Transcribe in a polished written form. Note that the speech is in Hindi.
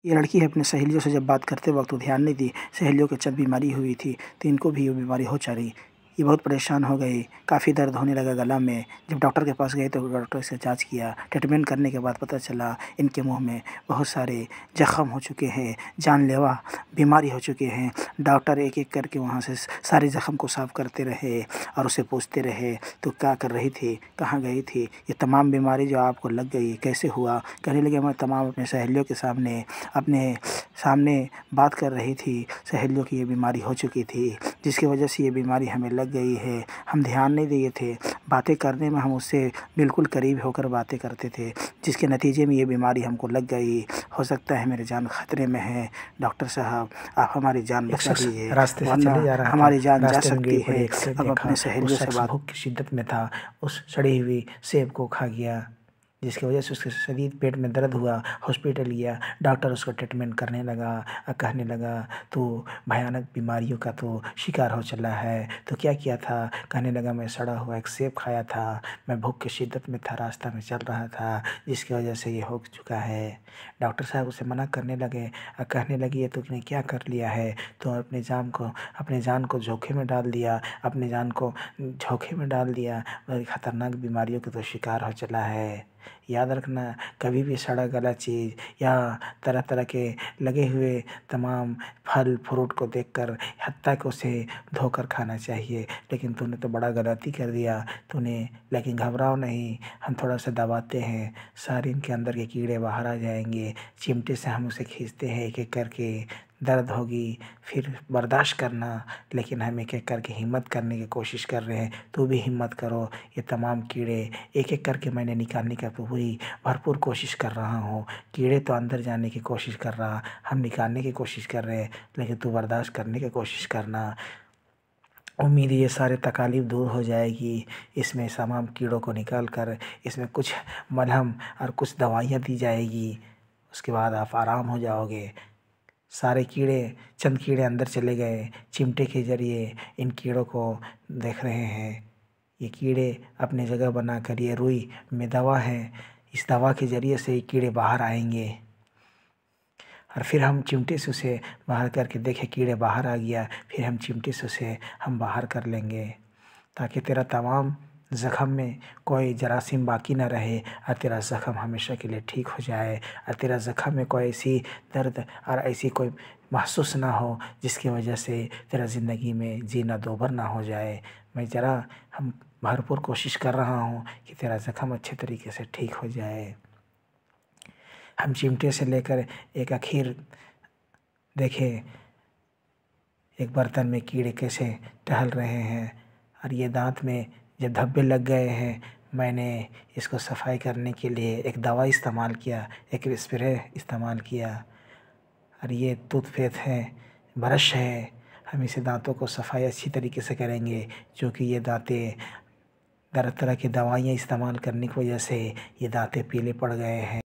ये लड़की है अपने सहेलियों से जब बात करते वक्त तो ध्यान नहीं दी। सहेलियों को जब बीमारी हुई थी तो इनको भी ये बीमारी हो चली। ये बहुत परेशान हो गई, काफ़ी दर्द होने लगा गला में। जब डॉक्टर के पास गए तो डॉक्टर से जांच किया। ट्रीटमेंट करने के बाद पता चला इनके मुंह में बहुत सारे जख्म हो चुके हैं, जानलेवा बीमारी हो चुके हैं। डॉक्टर एक एक करके वहाँ से सारे जख्म को साफ़ करते रहे और उसे पूछते रहे तो क्या कर रही थी, कहाँ गई थी, ये तमाम बीमारी जो आपको लग गई कैसे हुआ। कहने लगे मैं तमाम अपने सहेलियों के सामने बात कर रही थी। सहेलियों की ये बीमारी हो चुकी थी जिसकी वजह से ये बीमारी हमें लग गई है। हम ध्यान नहीं दिए थे, बातें करने में हम उससे बिल्कुल करीब होकर बातें करते थे जिसके नतीजे में ये बीमारी हमको लग गई। हो सकता है मेरी जान खतरे में है। डॉक्टर साहब आप हमारी जान बचा लीजिए, रास्ते से वरना चले जा रहा था। हमारी जान जा रास्ते में सकती पर है। एक सेब अब देखा। अपने सहेलियों उस से शख्स बात भूख की शिद्दत में था। उस सड़ी हुई सेब को खा गया जिसकी वजह से उसके शरीर पेट में दर्द हुआ। हॉस्पिटल गया, डॉक्टर उसको ट्रीटमेंट करने लगा और कहने लगा तो भयानक बीमारियों का तो शिकार हो चला है। तो क्या किया था, कहने लगा मैं सड़ा हुआ एक सेब खाया था, मैं भूख की शिद्दत में था, रास्ता में चल रहा था जिसकी वजह से ये हो चुका है। डॉक्टर साहब उसे मना करने लगे और कहने लगी ये तुमने क्या कर लिया है, तो अपने जान को जोखिम में डाल दिया, अपने जान को झोंके में डाल दिया। बड़ी खतरनाक बीमारियों के तो शिकार हो चला है। याद रखना, कभी भी सड़ा गला चीज़ या तरह तरह के लगे हुए तमाम फल फ्रूट को देखकर हत्या को उसे धोकर खाना चाहिए। लेकिन तूने तो बड़ा गलती कर दिया लेकिन घबराओ नहीं, हम थोड़ा सा दबाते हैं, सारे इनके अंदर के कीड़े बाहर आ जाएंगे। चिमटे से हम उसे खींचते हैं एक एक करके, दर्द होगी फिर बर्दाश्त करना, लेकिन हम एक एक करके हिम्मत करने की कोशिश कर रहे हैं। तू भी हिम्मत करो। ये तमाम कीड़े एक एक करके मैंने निकालने का पूरी भरपूर कोशिश कर रहा हूँ। कीड़े तो अंदर जाने की कोशिश कर रहा, हम निकालने की कोशिश कर रहे हैं, लेकिन तू बर्दाश्त करने की कोशिश करना। उम्मीद ये सारे तकालीफ दूर हो जाएगी। इसमें तमाम कीड़ों को निकाल कर इसमें कुछ मलहम और कुछ दवाइयाँ दी जाएगी, उसके बाद आप आराम हो जाओगे। सारे चंद कीड़े अंदर चले गए। चिमटे के ज़रिए इन कीड़ों को देख रहे हैं। ये कीड़े अपने जगह बनाकर ये रुई में दवा है, इस दवा के ज़रिए से ये कीड़े बाहर आएंगे और फिर हम चिमटे से उसे बाहर करके देखें कीड़े बाहर आ गया, फिर हम चिमटे से उसे हम बाहर कर लेंगे ताकि तेरा तमाम ज़ख़म में कोई जरासीम बाकी ना रहे और तेरा ज़ख़म हमेशा के लिए ठीक हो जाए और तेरा ज़ख़म में कोई ऐसी दर्द और ऐसी कोई महसूस ना हो जिसकी वजह से तेरा ज़िंदगी में जीना दोभर ना हो जाए। हम भरपूर कोशिश कर रहा हूँ कि तेरा ज़ख़म अच्छे तरीके से ठीक हो जाए। हम चिमटे से लेकर एक आखिर देखें एक बर्तन में कीड़े कैसे टहल रहे हैं और ये दांत में जब धब्बे लग गए हैं, मैंने इसको सफाई करने के लिए एक दवा इस्तेमाल किया, एक स्प्रे इस्तेमाल किया और ये टूथपेस्ट है, ब्रश है। हम इसे दांतों को सफाई अच्छी तरीके से करेंगे क्योंकि ये दांतें तरह तरह की दवाइयाँ इस्तेमाल करने की वजह से ये दांतें पीले पड़ गए हैं।